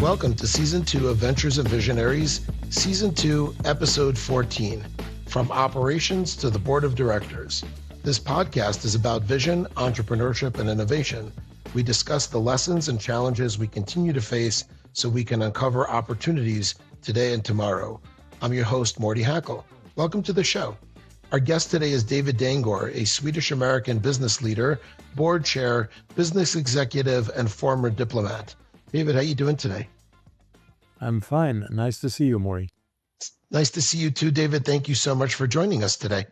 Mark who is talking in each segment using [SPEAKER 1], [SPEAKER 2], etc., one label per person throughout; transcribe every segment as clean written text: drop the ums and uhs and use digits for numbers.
[SPEAKER 1] Welcome to Season 2 of Ventures and Visionaries, Season 2, Episode 14, From Operations to the Board of Directors. This podcast is about vision, entrepreneurship, and innovation. We discuss the lessons and challenges we continue to face so we can uncover opportunities today and tomorrow. I'm your host, Morty Hackle. Welcome to the show. Our guest today is David Dangoor, a Swedish-American business leader, board chair, business executive, and former diplomat. David, how you doing today?
[SPEAKER 2] I'm fine. Nice to see you, Maury.
[SPEAKER 1] Nice to see you too, David. Thank you so much for joining us today.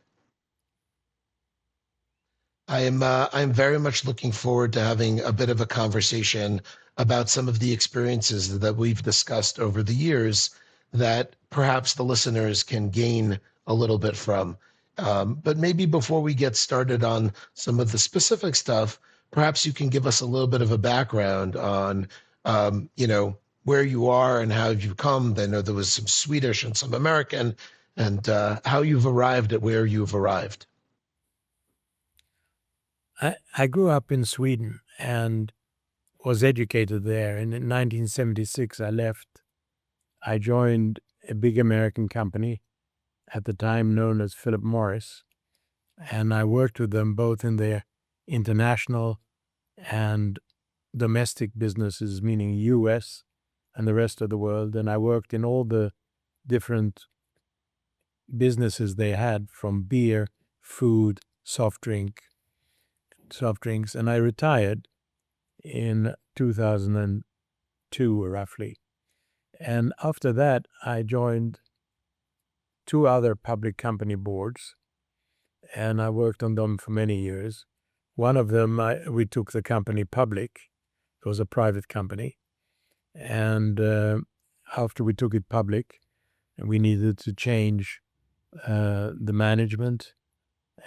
[SPEAKER 1] I'm very much looking forward to having a bit of a conversation about some of the experiences that we've discussed over the years that perhaps the listeners can gain a little bit from. But maybe before we get started on some of the specific stuff, perhaps you can give us a little bit of a background on, where you are and how you've come. I know there was some Swedish and some American, and how you've arrived at where you've arrived.
[SPEAKER 2] I grew up in Sweden and was educated there. And in 1976, I left. I joined a big American company, at the time known as Philip Morris, and I worked with them both in their international and domestic businesses, meaning U.S. and the rest of the world. And I worked in all the different businesses they had, from beer, food, soft drinks, and I retired in 2002, roughly. And after that, I joined two other public company boards, and I worked on them for many years. One of them, we took the company public. It was a private company. And after we took it public, we needed to change the management,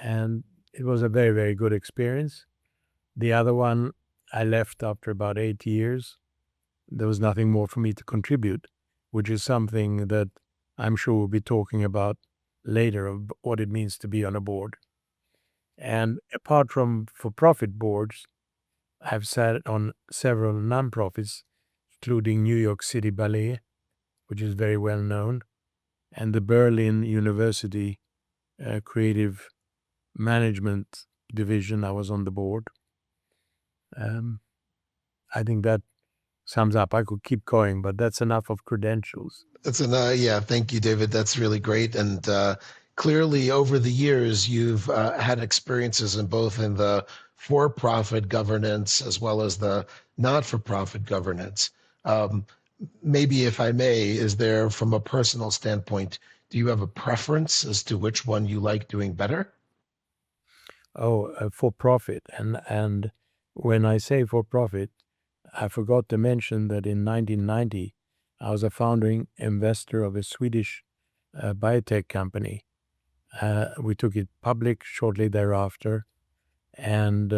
[SPEAKER 2] and it was a very, very good experience. The other one, I left after about 8 years. There was nothing more for me to contribute, which is something that I'm sure we'll be talking about later, of what it means to be on a board. And apart from for-profit boards, I've sat on several non-profits, including New York City Ballet, which is very well known, and the Berlin University Creative Management Division. I was on the board. I think that sums up. I could keep going, but that's enough of credentials.
[SPEAKER 1] Thank you, David. That's really great. And clearly, over the years, you've had experiences in the for-profit governance as well as the not-for-profit governance. Maybe, if I may, is there, from a personal standpoint, do you have a preference as to which one you like doing better?
[SPEAKER 2] For-profit. And when I say for-profit, I forgot to mention that in 1990, I was a founding investor of a Swedish biotech company. We took it public shortly thereafter, and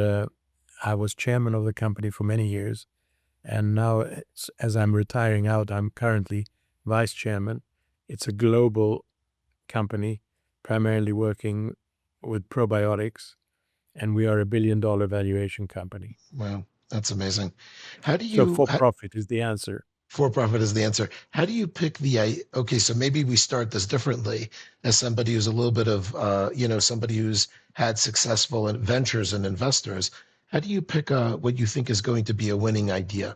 [SPEAKER 2] I was chairman of the company for many years. And now, as I'm retiring out, I'm currently vice chairman. It's a global company, primarily working with probiotics, and we are a $1 billion valuation company.
[SPEAKER 1] Wow, that's amazing.
[SPEAKER 2] So for-profit is the answer.
[SPEAKER 1] For-profit is the answer. How do you pick so maybe we start this differently, as somebody who's a little bit of, somebody who's had successful ventures and investors. How do you pick what you think is going to be a winning idea?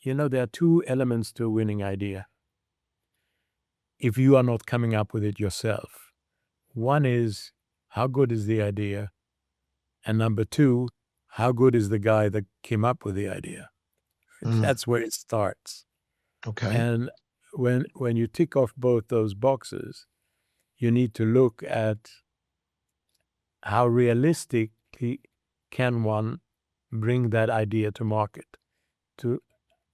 [SPEAKER 2] There are two elements to a winning idea, if you are not coming up with it yourself. One is, how good is the idea? And number two, how good is the guy that came up with the idea? That's where it starts.
[SPEAKER 1] Okay.
[SPEAKER 2] And when you tick off both those boxes, you need to look at how realistically can one bring that idea to market, to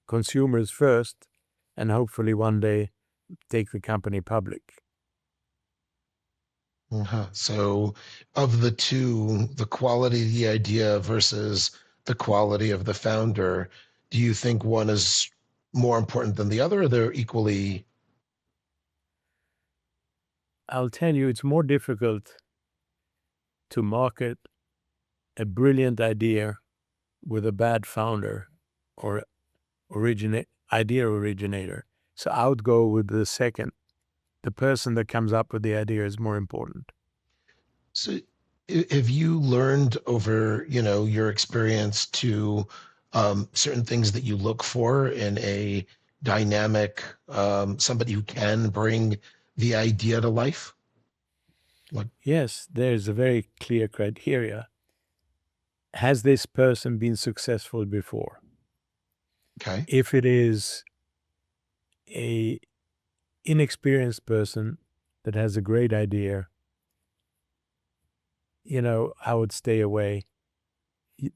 [SPEAKER 2] consumers first, and hopefully one day take the company public.
[SPEAKER 1] So of the two, the quality of the idea versus the quality of the founder, do you think one is more important than the other, or they're equally?
[SPEAKER 2] I'll tell you, it's more difficult to market a brilliant idea with a bad founder or idea originator. So I would go with the second. The person that comes up with the idea is more important.
[SPEAKER 1] So have you learned over, your experience to certain things that you look for in a dynamic, somebody who can bring the idea to life? Like,
[SPEAKER 2] Yes, there's a very clear criteria. Has this person been successful before?
[SPEAKER 1] okay.
[SPEAKER 2] If it is a inexperienced person that has a great idea, I would stay away.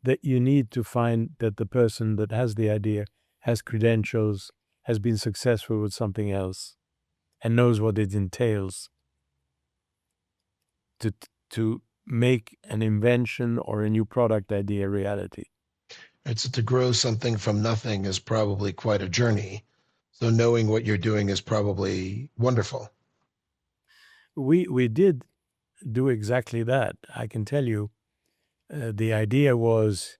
[SPEAKER 2] That you need to find that the person that has the idea has credentials, has been successful with something else, and knows what it entails to to make an invention or a new product idea reality.
[SPEAKER 1] Right. So to grow something from nothing is probably quite a journey. So knowing what you're doing is probably wonderful.
[SPEAKER 2] We did do exactly that. I can tell you, the idea was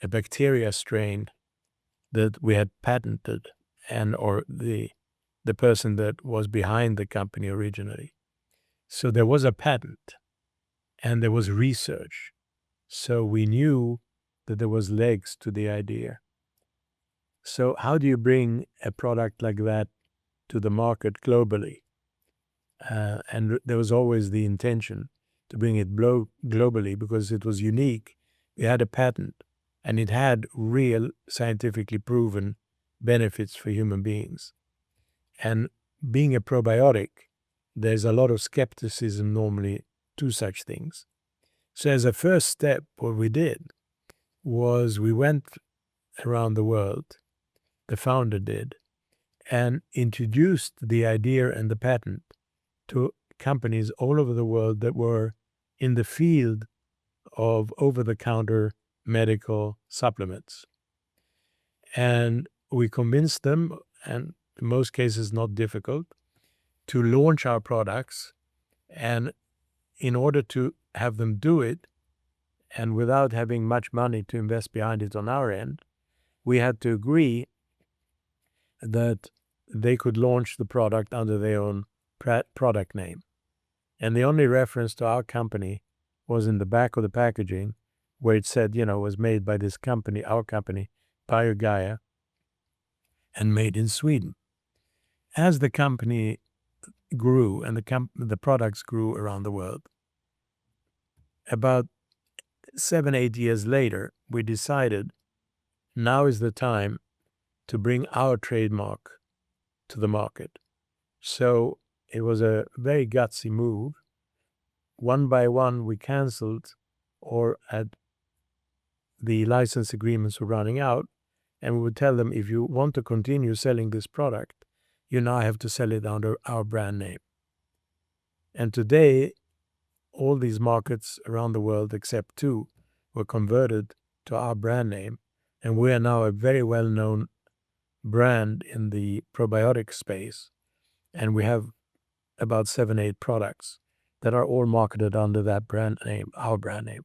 [SPEAKER 2] a bacteria strain that we had patented, and or the person that was behind the company originally. So there was a patent and there was research. So we knew that there was legs to the idea. So how do you bring a product like that to the market globally? And there was always the intention to bring it globally because it was unique. We had a patent and it had real scientifically proven benefits for human beings. And being a probiotic, there's a lot of skepticism normally to such things. So as a first step, what we did was we went around the world, the founder did, and introduced the idea and the patent to companies all over the world that were in the field of over-the-counter medical supplements. And we convinced them, and in most cases not difficult, to launch our products. And in order to have them do it, and without having much money to invest behind it on our end, we had to agree that they could launch the product under their own product name. And the only reference to our company was in the back of the packaging where it said, was made by this company, our company, Biogaia, and made in Sweden. As the company grew and the products grew around the world, about 7-8 years later, we decided now is the time to bring our trademark to the market. So it was a very gutsy move. One by one, we canceled or the license agreements were running out, and we would tell them, if you want to continue selling this product, you now have to sell it under our brand name. And today, all these markets around the world, except 2, were converted to our brand name, and we are now a very well-known brand in the probiotic space, and we have about 7-8 products that are all marketed under that brand name, our brand name.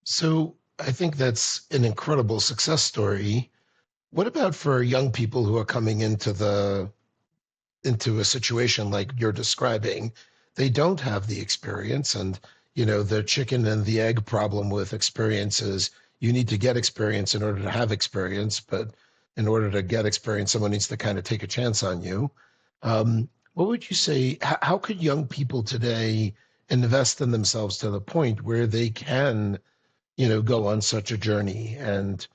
[SPEAKER 1] So I think that's an incredible success story. What about for young people who are coming into a situation like you're describing? They don't have the experience, and the chicken and the egg problem with experience is you need to get experience in order to have experience, but in order to get experience, someone needs to kind of take a chance on you. What would you say? How could young people today invest in themselves to the point where they can, go on such a journey? And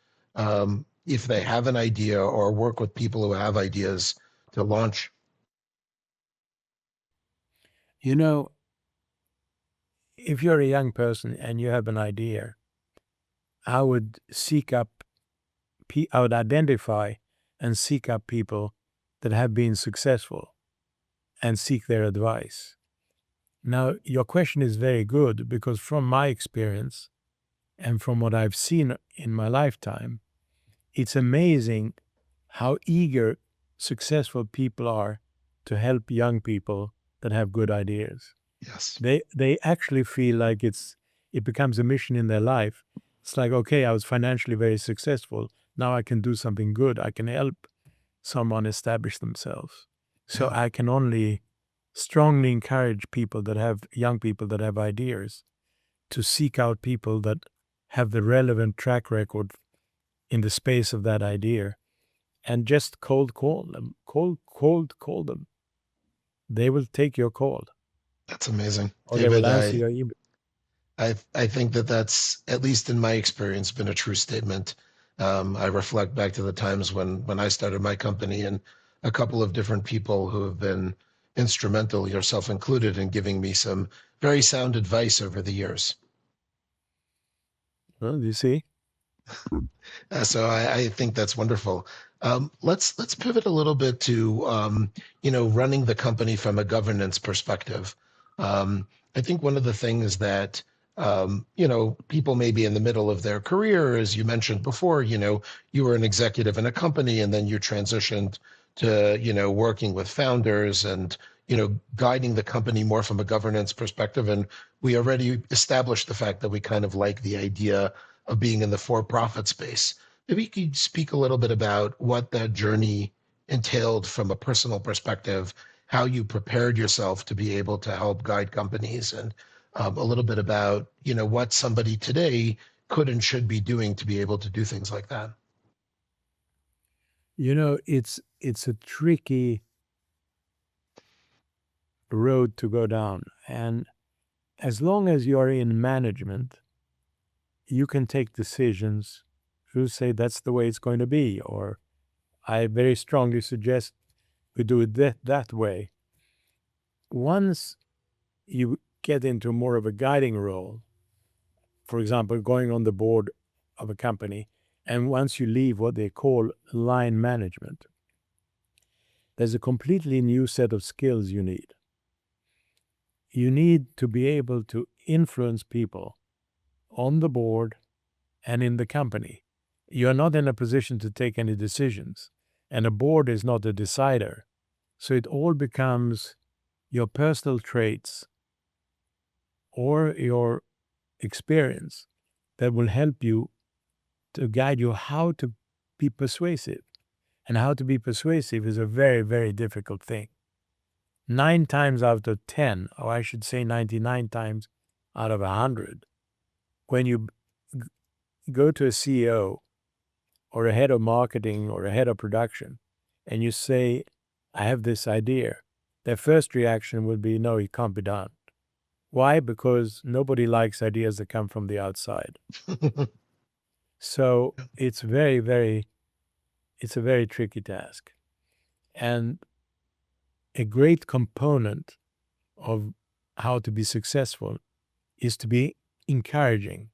[SPEAKER 1] if they have an idea or work with people who have ideas to launch.
[SPEAKER 2] If you're a young person and you have an idea, I would identify and seek up people that have been successful and seek their advice. Now, your question is very good because from my experience and from what I've seen in my lifetime, it's amazing how eager successful people are to help young people that have good ideas.
[SPEAKER 1] Yes.
[SPEAKER 2] They actually feel like it becomes a mission in their life. It's like, okay, I was financially very successful. Now I can do something good. I can help someone establish themselves. So
[SPEAKER 1] Yeah.
[SPEAKER 2] I can only strongly encourage people that have young people that have ideas to seek out people that have the relevant track record in the space of that idea and just cold call them, cold call them. They will take your call
[SPEAKER 1] That's amazing.
[SPEAKER 2] or they will
[SPEAKER 1] David,
[SPEAKER 2] answer your email.
[SPEAKER 1] I think that that's, at least in my experience, been a true statement. I reflect back to the times when I started my company, and a couple of different people who have been instrumental, yourself included, in giving me some very sound advice over the years.
[SPEAKER 2] Well, you see?
[SPEAKER 1] So I think that's wonderful. Let's pivot a little bit to running the company from a governance perspective. I think one of the things that people may be in the middle of their career, as you mentioned before, you were an executive in a company and then you transitioned to working with founders and guiding the company more from a governance perspective. And we already established the fact that we kind of like the idea of being in the for-profit space. Maybe you could speak a little bit about what that journey entailed from a personal perspective, how you prepared yourself to be able to help guide companies, and a little bit about what somebody today could and should be doing to be able to do things like that.
[SPEAKER 2] It's a tricky road to go down. And as long as you're in management, you can take decisions to say that's the way it's going to be, or I very strongly suggest we do it that way. Once you get into more of a guiding role, for example, going on the board of a company, and once you leave what they call line management, there's a completely new set of skills you need. You need to be able to influence people on the board and in the company. You're not in a position to take any decisions, and a board is not a decider. So it all becomes your personal traits or your experience that will help you to guide you how to be persuasive. And how to be persuasive is a very, very difficult thing. 9 times out of 10, or I should say 99 times out of 100, when you go to a CEO or a head of marketing or a head of production and you say, I have this idea, their first reaction would be, no, it can't be done. Why? Because nobody likes ideas that come from the outside. So it's a very tricky task. And a great component of how to be successful is to be encouraging.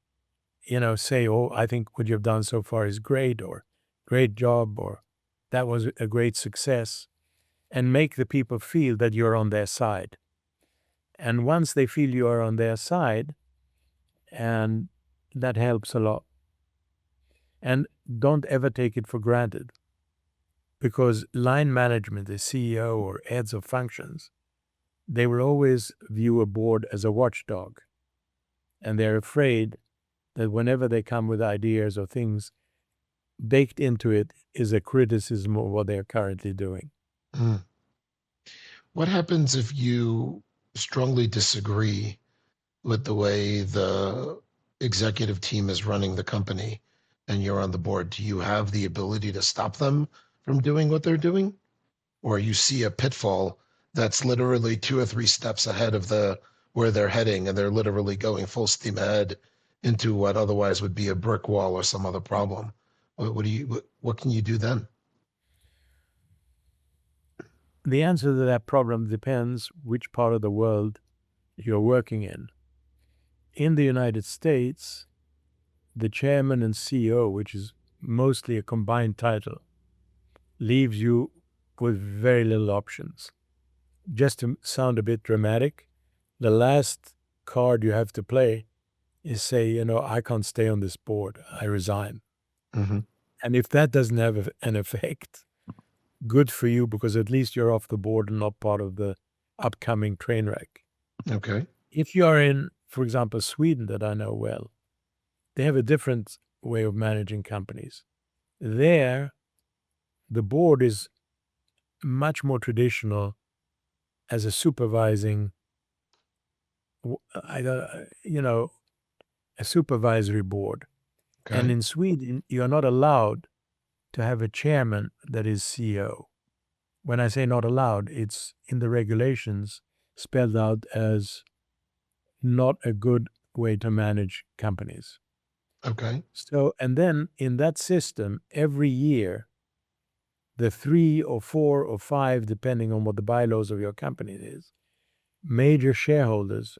[SPEAKER 2] Say, oh, I think what you've done so far is great, or great job, or that was a great success, and make the people feel that you're on their side. And once they feel you are on their side, and that helps a lot. And don't ever take it for granted, because line management, the CEO or heads of functions, they will always view a board as a watchdog. And they're afraid that whenever they come with ideas or things, baked into it is a criticism of what they're currently doing.
[SPEAKER 1] Mm. What happens if you strongly disagree with the way the executive team is running the company and you're on the board? Do you have the ability to stop them from doing what they're doing? Or you see a pitfall that's literally 2 or 3 steps ahead of the where they're heading, and they're literally going full steam ahead into what otherwise would be a brick wall or some other problem? What can you do then?
[SPEAKER 2] The answer to that problem depends which part of the world you're working in. In the United States, the chairman and CEO, which is mostly a combined title, leaves you with very little options. Just to sound a bit dramatic, the last card you have to play is say, I can't stay on this board, I resign.
[SPEAKER 1] Hmm.
[SPEAKER 2] And if that doesn't have an effect, good for you, because at least you're off the board and not part of the upcoming train wreck.
[SPEAKER 1] Okay.
[SPEAKER 2] If you are in, for example, Sweden, that I know well, they have a different way of managing companies. There, the board is much more traditional as a supervising, a supervisory board. And
[SPEAKER 1] Okay.
[SPEAKER 2] in Sweden, you are not allowed to have a chairman that is CEO. When I say not allowed, it's in the regulations spelled out as not a good way to manage companies.
[SPEAKER 1] Okay.
[SPEAKER 2] So, and then in that system, every year, the 3 or 4 or 5, depending on what the bylaws of your company is, major shareholders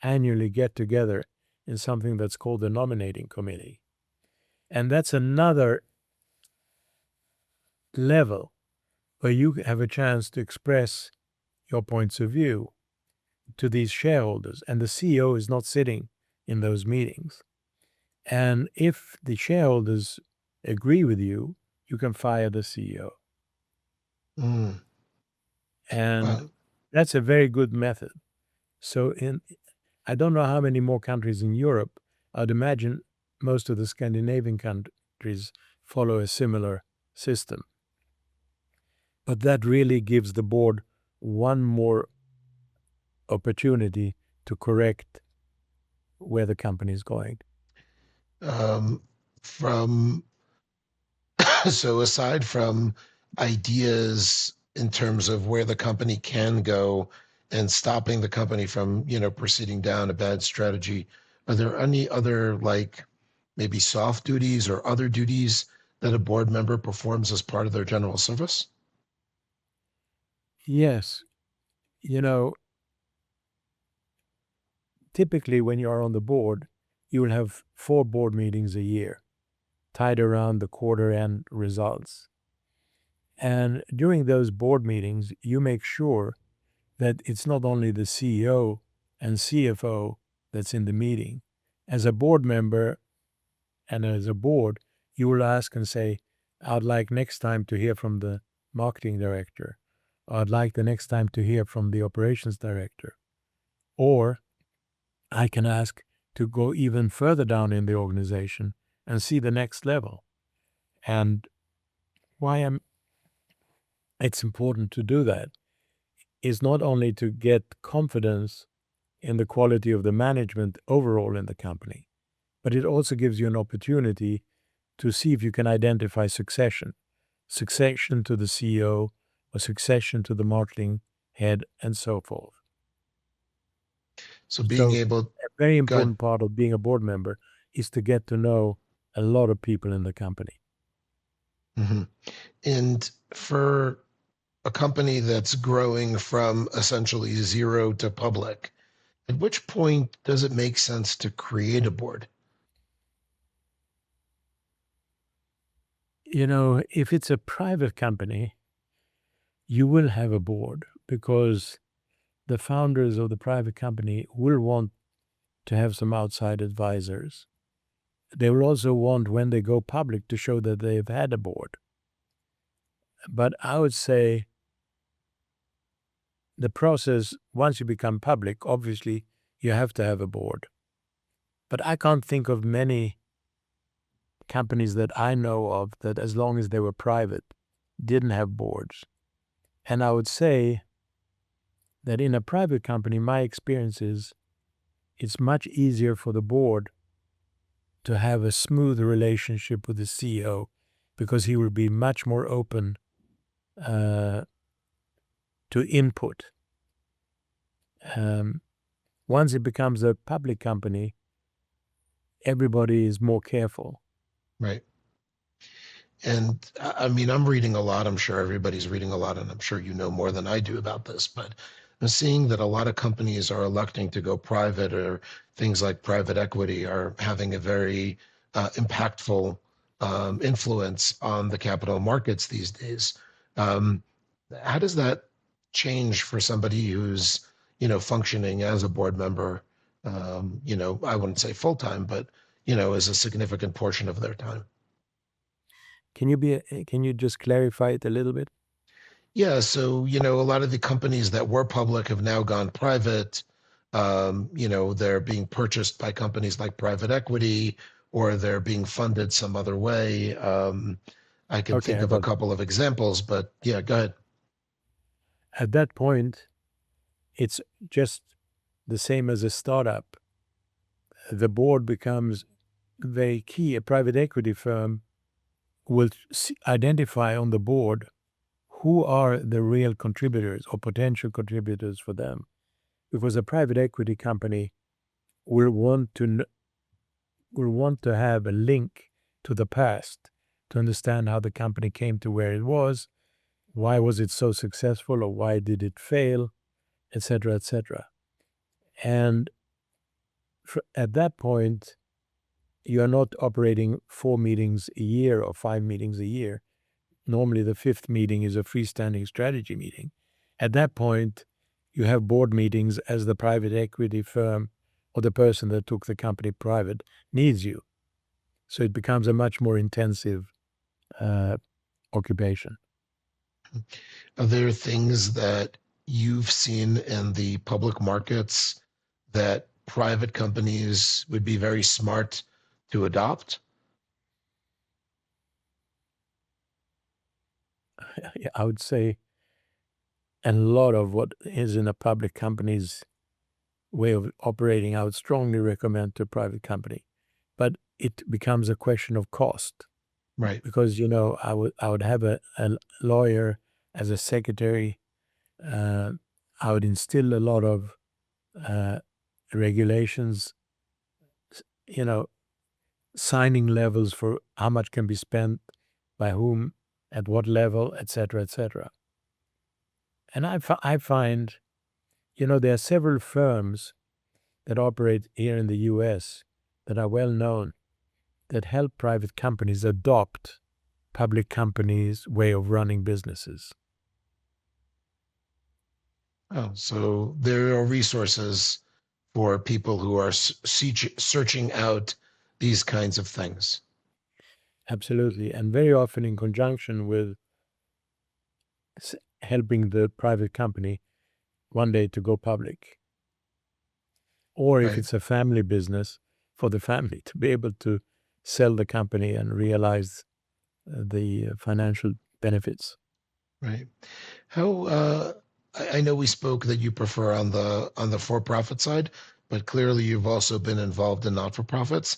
[SPEAKER 2] annually get together in something that's called the nominating committee. And that's another level where you have a chance to express your points of view to these shareholders. And the CEO is not sitting in those meetings. And if the shareholders agree with you, you can fire the CEO.
[SPEAKER 1] Mm.
[SPEAKER 2] And
[SPEAKER 1] Wow.
[SPEAKER 2] that's a very good method. So I don't know how many more countries in Europe. I'd imagine most of the Scandinavian countries follow a similar system. But that really gives the board one more opportunity to correct where the company is going.
[SPEAKER 1] Um, from so aside from ideas in terms of where the company can go and stopping the company from, proceeding down a bad strategy, are there any other like maybe soft duties or other duties that a board member performs as part of their general service?
[SPEAKER 2] Yes, you know, typically when you are on the board, you will have 4 board meetings a year tied around the quarter end results. And during those board meetings, you make sure that it's not only the CEO and CFO that's in the meeting. As a board member and as a board, you will ask and say, I'd like next time to hear from the marketing director. Or I'd like the next time to hear from the operations director. Or I can ask to go even further down in the organization and see the next level. And why it's important to do that is not only to get confidence in the quality of the management overall in the company, but it also gives you an opportunity to see if you can identify succession to the CEO or succession to the marketing head and so forth.
[SPEAKER 1] So being
[SPEAKER 2] So
[SPEAKER 1] able,
[SPEAKER 2] a very
[SPEAKER 1] good.
[SPEAKER 2] important part of being a board member is to get to know a lot of people in the company.
[SPEAKER 1] Hmm. And for a company that's growing from essentially zero to public, at which point does it make sense to create a board?
[SPEAKER 2] If it's a private company, you will have a board because the founders of the private company will want to have some outside advisors. They will also want, when they go public, to show that they've had a board. But I would say the process, once you become public, obviously you have to have a board. But I can't think of many companies that I know of that, as long as they were private, didn't have boards. And I would say that in a private company, my experience is it's much easier for the board to have a smooth relationship with the CEO because he will be much more open uh, to input. Um, Once it becomes a public company, everybody is more careful.
[SPEAKER 1] Right. And I mean, I'm reading a lot. I'm sure everybody's reading a lot, and I'm sure you know more than I do about this. But I'm seeing that a lot of companies are electing to go private, or things like private equity are having a very impactful influence on the capital markets these days. Um, how does that change for somebody who's, functioning as a board member? I wouldn't say full time, but as a significant portion of their time.
[SPEAKER 2] Can you just clarify it a little bit?
[SPEAKER 1] Yeah, so a lot of the companies that were public have now gone private. They're being purchased by companies like private equity or they're being funded some other way. I can
[SPEAKER 2] Okay,
[SPEAKER 1] think of a
[SPEAKER 2] well,
[SPEAKER 1] couple of examples, but yeah, go ahead.
[SPEAKER 2] at that point, it's just the same as a startup. The board becomes very key. A private equity firm will identify on the board who are the real contributors or potential contributors for them. Because a private equity company will want to have a link to the past to understand how the company came to where it was, why was it so successful or why did it fail, etc., etc. And at that point, you are not operating 4 meetings a year or 5 meetings a year. Normally, the 5th meeting is a freestanding strategy meeting. At that point, you have board meetings as the private equity firm or the person that took the company private needs you. So it becomes a much more intensive occupation.
[SPEAKER 1] Are there things that you've seen in the public markets that private companies would be very smart to adopt?
[SPEAKER 2] I would say a lot of what is in a public company's way of operating, I would strongly recommend to a private company. But it becomes a question of cost
[SPEAKER 1] Right,
[SPEAKER 2] because, I would have a lawyer as a secretary. I would instill a lot of regulations, you know, signing levels for how much can be spent by whom, at what level, etc., etc. And I find, there are several firms that operate here in the U.S. that are well known that help private companies adopt public companies' way of running businesses.
[SPEAKER 1] oh, so there are resources for people who are searching out these kinds of things.
[SPEAKER 2] Absolutely. And very often in conjunction with helping the private company one day to go public. Or if
[SPEAKER 1] Right,
[SPEAKER 2] it's a family business, for the family to be able to sell the company and realize the financial benefits.
[SPEAKER 1] right. How I know we spoke that you prefer on the for-profit side, but clearly you've also been involved in not-for-profits.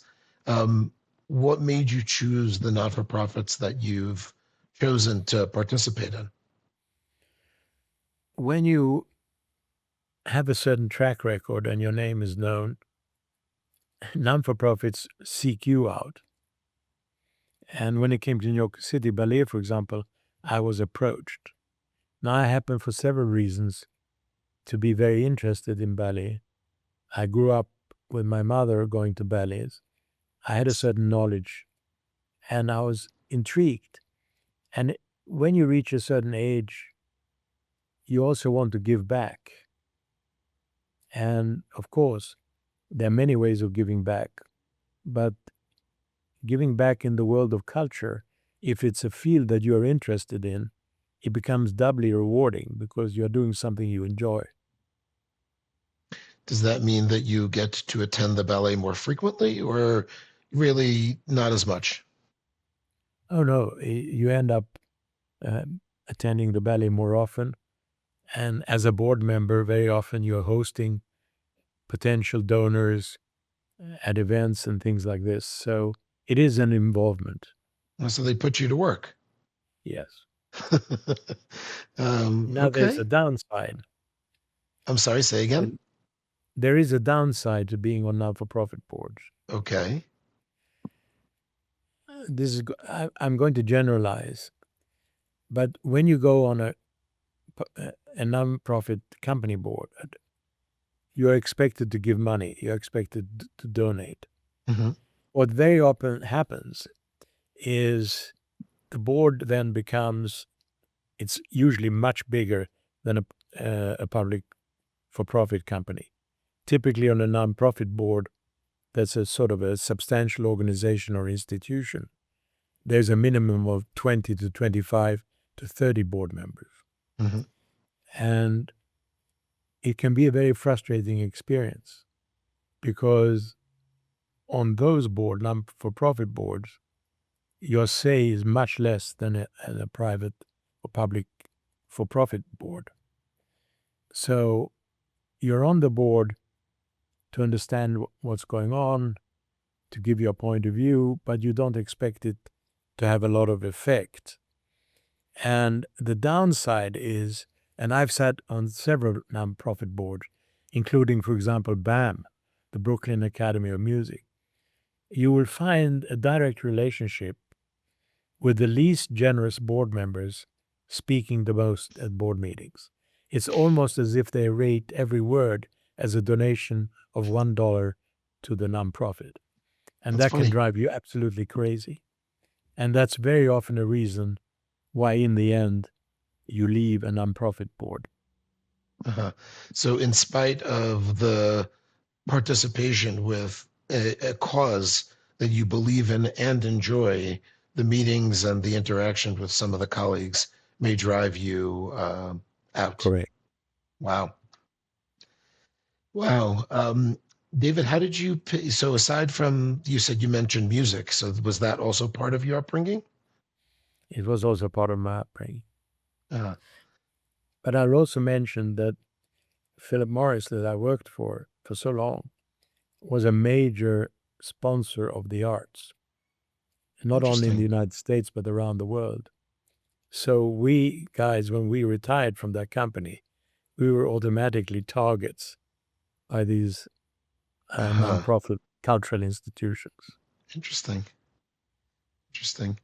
[SPEAKER 1] What made you choose the not-for-profits that you've chosen to participate in?
[SPEAKER 2] When you have a certain track record and your name is known, non-for-profits seek you out. And when it came to New York City Ballet, for example, I was approached. Now, I happen for several reasons to be very interested in ballet. I grew up with my mother going to ballets. I had a certain knowledge and I was intrigued. And when you reach a certain age, you also want to give back. And of course, there are many ways of giving back, but giving back in the world of culture, if it's a field that you're interested in, it becomes doubly rewarding because you're doing something you enjoy.
[SPEAKER 1] Does that mean that you get to attend the ballet more frequently, or really not as much?
[SPEAKER 2] Oh no, you end up uh, attending the ballet more often. And as a board member, very often you're hosting potential donors at events and things like this. So it is an involvement.
[SPEAKER 1] So they put you to work.
[SPEAKER 2] Yes. Now there's a
[SPEAKER 1] Okay.
[SPEAKER 2] downside.
[SPEAKER 1] I'm sorry, say again.
[SPEAKER 2] And there is a downside to being on not-for-profit boards.
[SPEAKER 1] Okay.
[SPEAKER 2] I'm going to generalize, but when you go on a non-profit company board, you're expected to give money. You're expected to donate.
[SPEAKER 1] Hmm.
[SPEAKER 2] What very often happens is the board then becomes, it's usually much bigger than a public for-profit company. Typically on a non-profit board, that's a sort of a substantial organization or institution. There's a minimum of 20 to 25 to 30 board members.
[SPEAKER 1] Hmm.
[SPEAKER 2] And it can be a very frustrating experience because on those board, non-for-profit boards, your say is much less than at a private or public for-profit board. So you're on the board to understand what's going on, to give your point of view, but you don't expect it to have a lot of effect. And the downside is, and I've sat on several nonprofit boards, including, for example, BAM, the Brooklyn Academy of Music, you will find a direct relationship with the least generous board members speaking the most at board meetings. It's almost as if they rate every word as a donation of $1 to the nonprofit. And
[SPEAKER 1] That's
[SPEAKER 2] that can
[SPEAKER 1] funny.
[SPEAKER 2] drive you absolutely crazy. And that's very often a reason why, in the end, you leave a nonprofit board.
[SPEAKER 1] Uh-huh. So, in spite of the participation with a cause that you believe in and enjoy, the meetings and the interaction with some of the colleagues may drive you out.
[SPEAKER 2] Correct.
[SPEAKER 1] Wow. Wow. David, how did you, so aside from, you said you mentioned music, so was that also part of your upbringing?
[SPEAKER 2] It was also part of my upbringing.
[SPEAKER 1] Uh,
[SPEAKER 2] But I'll also mention that Philip Morris, that I worked for so long, was a major sponsor of the arts, not only in the
[SPEAKER 1] Interesting.
[SPEAKER 2] United States, but around the world. So we guys, when we retired from that company, we were automatically targets by these
[SPEAKER 1] Uh-huh.
[SPEAKER 2] nonprofit cultural institutions.
[SPEAKER 1] Interesting. Interesting.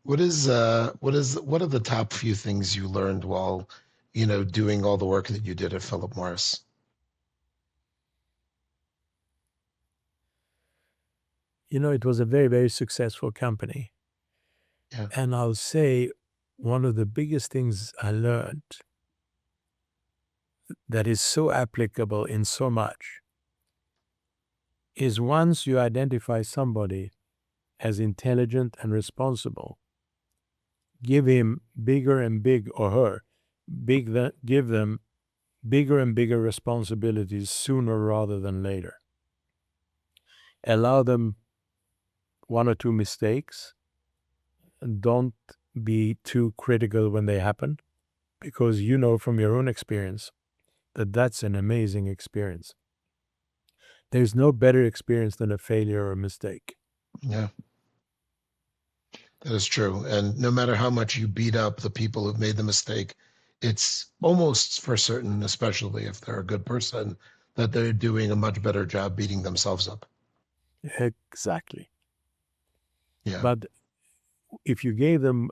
[SPEAKER 1] What are the top few things you learned while, doing all the work that you did at Philip Morris?
[SPEAKER 2] It was a very, very successful company.
[SPEAKER 1] Yeah.
[SPEAKER 2] And I'll say one of the biggest things I learned that is so applicable in so much is once you identify somebody as intelligent and responsible, give him bigger and big, or her, give them bigger and bigger responsibilities sooner rather than later. Allow them one or two mistakes. Don't be too critical when they happen, because you know from your own experience that that's an amazing experience. There's no better experience than a failure or a mistake.
[SPEAKER 1] Yeah, that is true. And no matter how much you beat up the people who've made the mistake, it's almost for certain, especially if they're a good person, that they're doing a much better job beating themselves up.
[SPEAKER 2] Exactly.
[SPEAKER 1] Yeah.
[SPEAKER 2] But if you gave them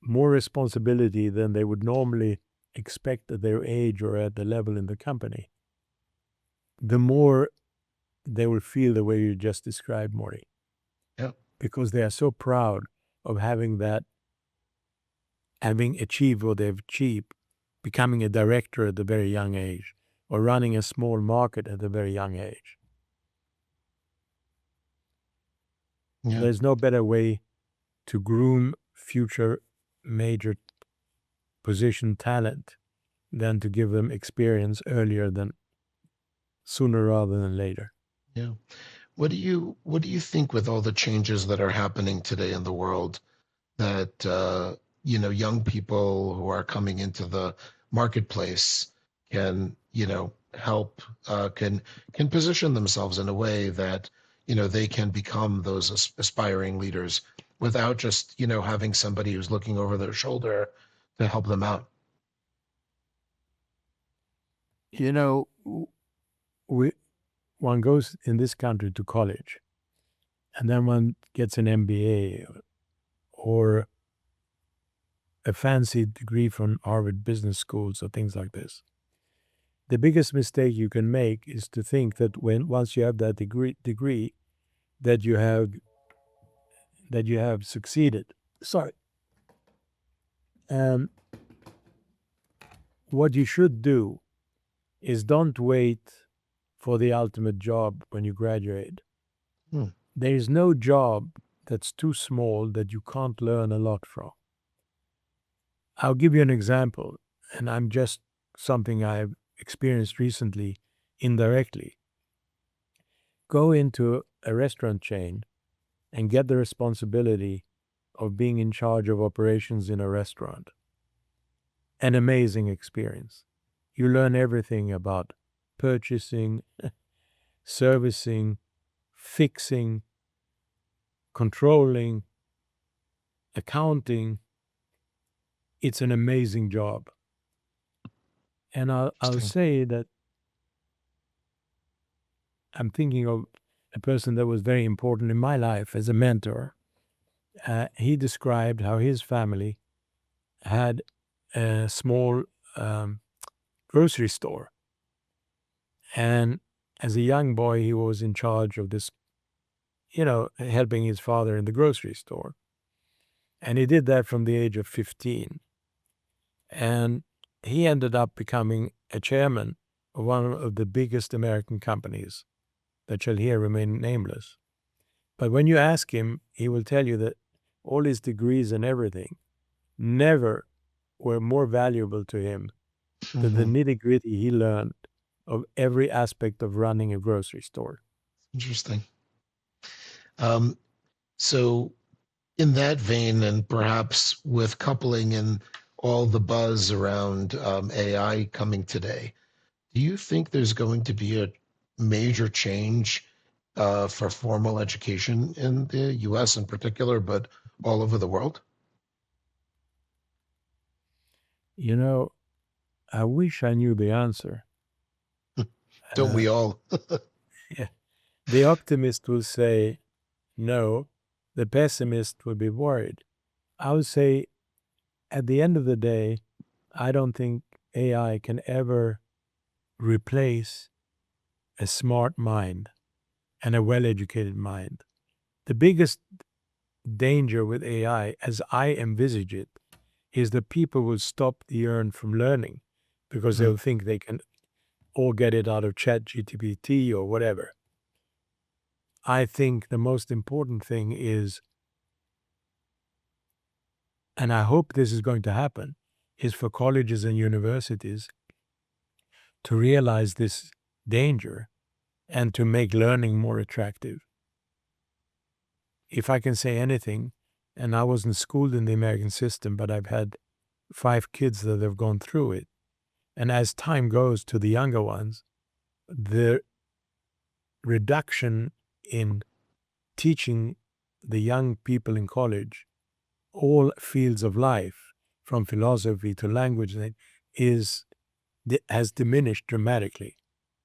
[SPEAKER 2] more responsibility than they would normally expect at their age or at the level in the company, the more they will feel the way you just described, Morty.
[SPEAKER 1] Yeah.
[SPEAKER 2] Because they are so proud of having achieved what they've achieved, becoming a director at a very young age, or running a small market at a very young age.
[SPEAKER 1] Yeah.
[SPEAKER 2] There's no better way to groom future major position talent than to give them experience sooner rather than later.
[SPEAKER 1] Yeah. What do you think with all the changes that are happening today in the world that young people who are coming into the marketplace can help can position themselves in a way that they can become those aspiring leaders without just having somebody who's looking over their shoulder to help them out.
[SPEAKER 2] We one goes in this country to college, and then one gets an MBA or a fancy degree from Harvard Business Schools or things like this. The biggest mistake you can make is to think that once you have that degree that you have succeeded. Sorry. And what you should do is don't wait for the ultimate job when you graduate.
[SPEAKER 1] Hmm.
[SPEAKER 2] There is no job that's too small that you can't learn a lot from. I'll give you an example, and I'm just something I've experienced recently indirectly. Go into a restaurant chain and get the responsibility of being in charge of operations in a restaurant. An amazing experience. You learn everything about purchasing, servicing, fixing, controlling, accounting. It's an amazing job. And I'll
[SPEAKER 1] Interesting.
[SPEAKER 2] say that I'm thinking of a person that was very important in my life as a mentor. He described how his family had a small grocery store. And as a young boy, he was in charge of this, helping his father in the grocery store. And he did that from the age of 15. And he ended up becoming a chairman of one of the biggest American companies that shall here remain nameless. But when you ask him, he will tell you that all his degrees and everything never were more valuable to him than the nitty-gritty he learned of every aspect of running a grocery store.
[SPEAKER 1] Interesting. So in that vein, and perhaps with coupling in all the buzz around AI coming today, do you think there's going to be a major change for formal education in the US in particular, but all over the world?
[SPEAKER 2] I wish I knew the answer.
[SPEAKER 1] Don't we all?
[SPEAKER 2] Yeah. The optimist will say no, the pessimist will be worried. I would say at the end of the day, I don't think AI can ever replace a smart mind and a well-educated mind. The biggest danger with AI, as I envisage it, is that people will stop the urn from learning because they'll think they can all get it out of ChatGPT or whatever. I think the most important thing is, and I hope this is going to happen, is for colleges and universities to realize this danger and to make learning more attractive. If I can say anything, and I wasn't schooled in the American system, but I've had 5 kids that have gone through it. And as time goes to the younger ones, the reduction in teaching the young people in college all fields of life, from philosophy to language, has diminished dramatically.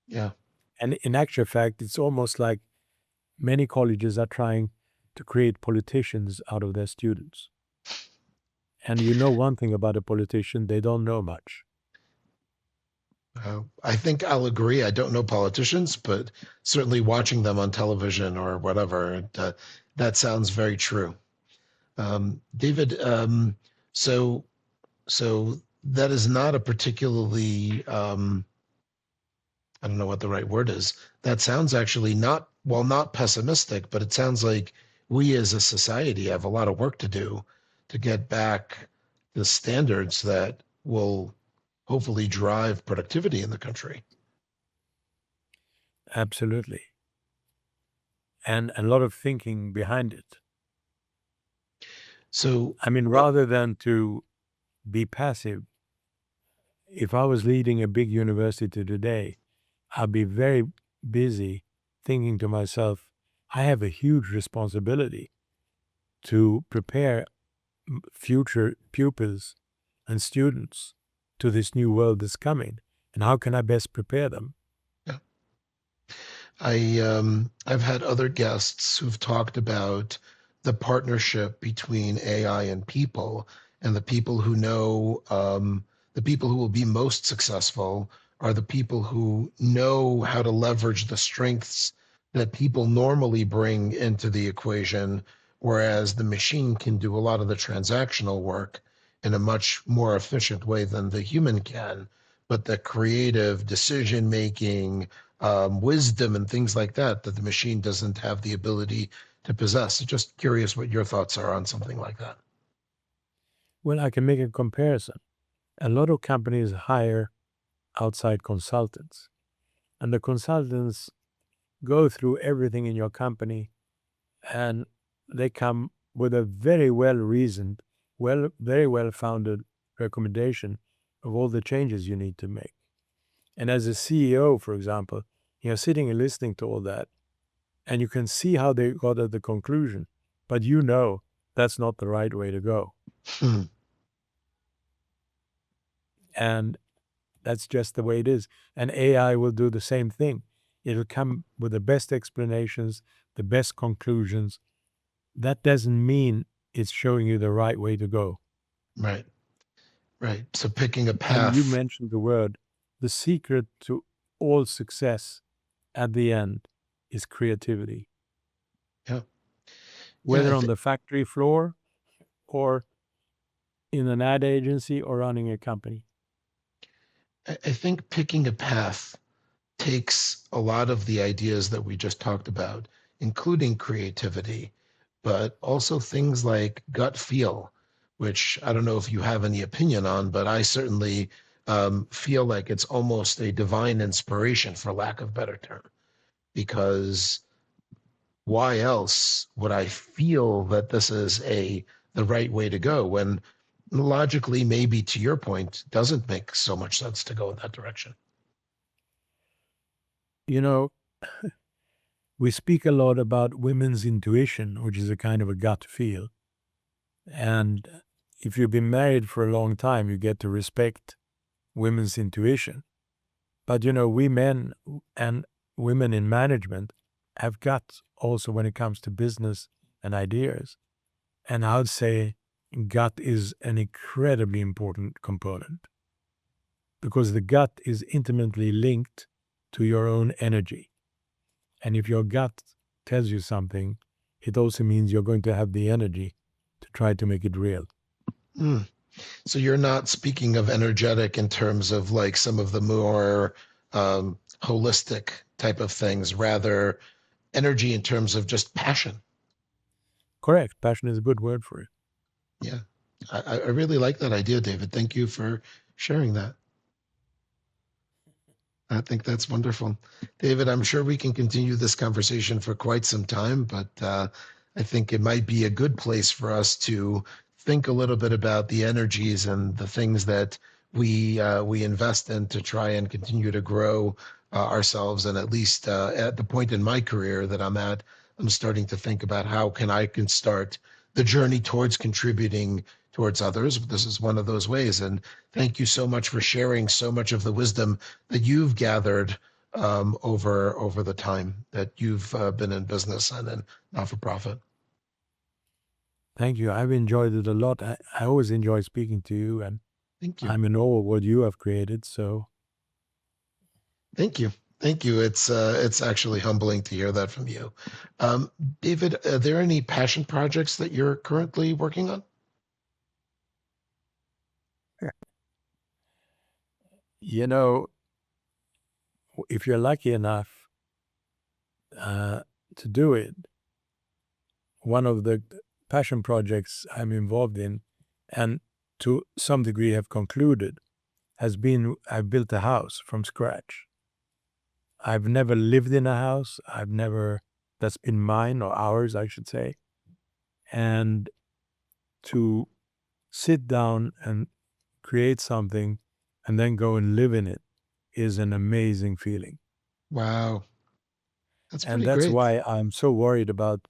[SPEAKER 1] Yeah.
[SPEAKER 2] And in actual fact, it's almost like many colleges are trying to create politicians out of their students. And you know one thing about a politician, they don't know much.
[SPEAKER 1] I think I'll agree. I don't know politicians, but certainly watching them on television or whatever, that sounds very true. David, so so that is not a particularly I don't know what the right word is. That sounds actually not, well, not pessimistic, but it sounds like we as a society have a lot of work to do to get back the standards that will hopefully drive productivity in the country.
[SPEAKER 2] Absolutely. And a lot of thinking behind it.
[SPEAKER 1] So,
[SPEAKER 2] I mean, rather than to be passive, if I was leading a big university today, I'd be very busy thinking to myself, I have a huge responsibility to prepare future pupils and students to this new world that's coming. And how can I best prepare them?
[SPEAKER 1] yeah. I've had other guests who've talked about the partnership between AI and people, and the people who know the people who will be most successful are the people who know how to leverage the strengths that people normally bring into the equation, whereas the machine can do a lot of the transactional work in a much more efficient way than the human can. But the creative decision making, wisdom and things like that that the machine doesn't have the ability to possess. Just curious what your thoughts are on something like that.
[SPEAKER 2] Well, I can make a comparison. A lot of companies hire outside consultants, and the consultants go through everything in your company, and they come with a very well-reasoned, very well-founded recommendation of all the changes you need to make. And as a CEO, for example, you're sitting and listening to all that, and you can see how they got at the conclusion, but you know that's not the right way to go.
[SPEAKER 1] Hmm.
[SPEAKER 2] And that's just the way it is. And AI will do the same thing. It'll come with the best explanations, the best conclusions. That doesn't mean it's showing you the right way to go.
[SPEAKER 1] Right. Right. So picking a
[SPEAKER 2] And you
[SPEAKER 1] path.
[SPEAKER 2] mentioned the word, the secret to all success at the end is creativity.
[SPEAKER 1] Yeah. Yeah.
[SPEAKER 2] Whether on the factory floor or in an ad agency or running a company.
[SPEAKER 1] I think picking a path takes a lot of the ideas that we just talked about, including creativity, but also things like gut feel, which I don't know if you have any opinion on, but I certainly feel like it's almost a divine inspiration, for lack of better term, because why else would I feel that this is the right way to go when logically, maybe to your point, doesn't make so much sense to go in that direction?
[SPEAKER 2] You know, we speak a lot about women's intuition, which is a kind of a gut feel. And if you've been married for a long time, you get to respect women's intuition. But, we men and women in management have gut also when it comes to business and ideas. And I would say gut is an incredibly important component because the gut is intimately linked to your own energy. And if your gut tells you something, it also means you're going to have the energy to try to make it real.
[SPEAKER 1] Mm. So you're not speaking of energetic in terms of like some of the more holistic type of things, rather energy in terms of just passion.
[SPEAKER 2] Correct. Passion is a good word for it.
[SPEAKER 1] Yeah. I really like that idea, David. Thank you for sharing that. I think that's wonderful. David, I'm sure we can continue this conversation for quite some time, but I think it might be a good place for us to think a little bit about the energies and the things that we invest in to try and continue to grow ourselves. And at least at the point in my career that I'm at, I'm starting to think about how can start the journey towards contributing towards others. This is one of those ways. And thank you so much for sharing so much of the wisdom that you've gathered over the time that you've been in business and in not for profit.
[SPEAKER 2] Thank you. I've enjoyed it a lot. I always enjoy speaking to you, and
[SPEAKER 1] Thank you.
[SPEAKER 2] I'm in awe of what you have created. So
[SPEAKER 1] Thank you. Thank you. It's actually humbling to hear that from you. David, are there any passion projects that you're currently working on?
[SPEAKER 2] if you're lucky enough to do it, one of the passion projects I'm involved in, and to some degree have concluded, has been I built a house from scratch. I've never lived in a house. That's been mine or ours, I should say. And to sit down and create something and then go and live in it is an amazing feeling.
[SPEAKER 1] Wow. That's
[SPEAKER 2] And
[SPEAKER 1] pretty
[SPEAKER 2] that's
[SPEAKER 1] great.
[SPEAKER 2] why I'm so worried about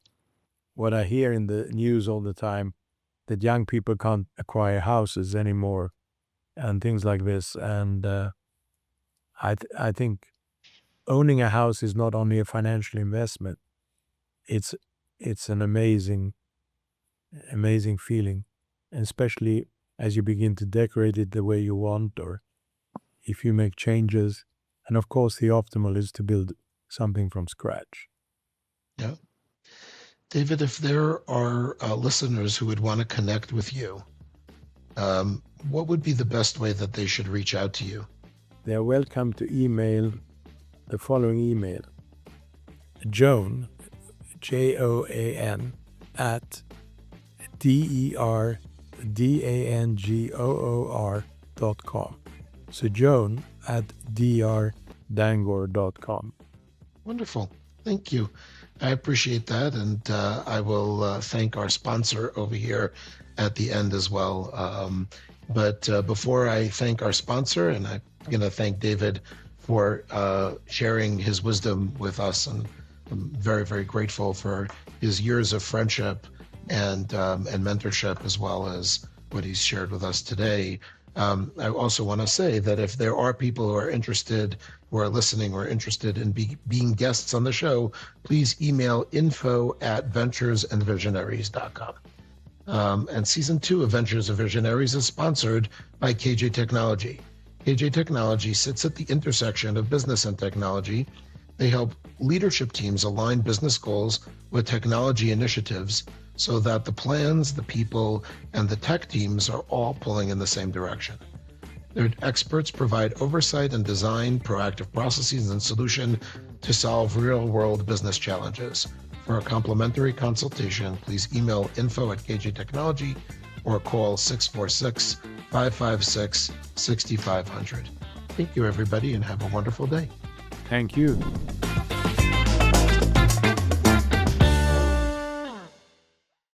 [SPEAKER 2] what I hear in the news all the time, that young people can't acquire houses anymore and things like this. And I think owning a house is not only a financial investment, it's an amazing feeling, especially as you begin to decorate it the way you want, or if you make changes. And of course, the optimal is to build something from scratch.
[SPEAKER 1] Yeah. David, if there are listeners who would want to connect with you, what would be the best way that they should reach out to you?
[SPEAKER 2] They're welcome to email the following email: Joan, JOAN, at DERDANGOOR.com. So Joan at drdangoor.com.
[SPEAKER 1] Wonderful. Thank you. I appreciate that. And I will thank our sponsor over here at the end as well. But before I thank our sponsor, and I'm going to thank David for sharing his wisdom with us, and I'm very, very grateful for his years of friendship and mentorship, as well as what he's shared with us today. I also want to say that if there are people who are interested, who are listening, or interested in being guests on the show, please email info@venturesandvisionaries.com. And season 2 of Ventures and Visionaries is sponsored by KJ Technology. KJ Technology sits at the intersection of business and technology. They help leadership teams align business goals with technology initiatives so that the plans, the people, and the tech teams are all pulling in the same direction. Their experts provide oversight and design proactive processes and solutions to solve real-world business challenges. For a complimentary consultation, please email info@kjtechnology or call 646-556-6500. Thank you, everybody, and have a wonderful day.
[SPEAKER 2] Thank you.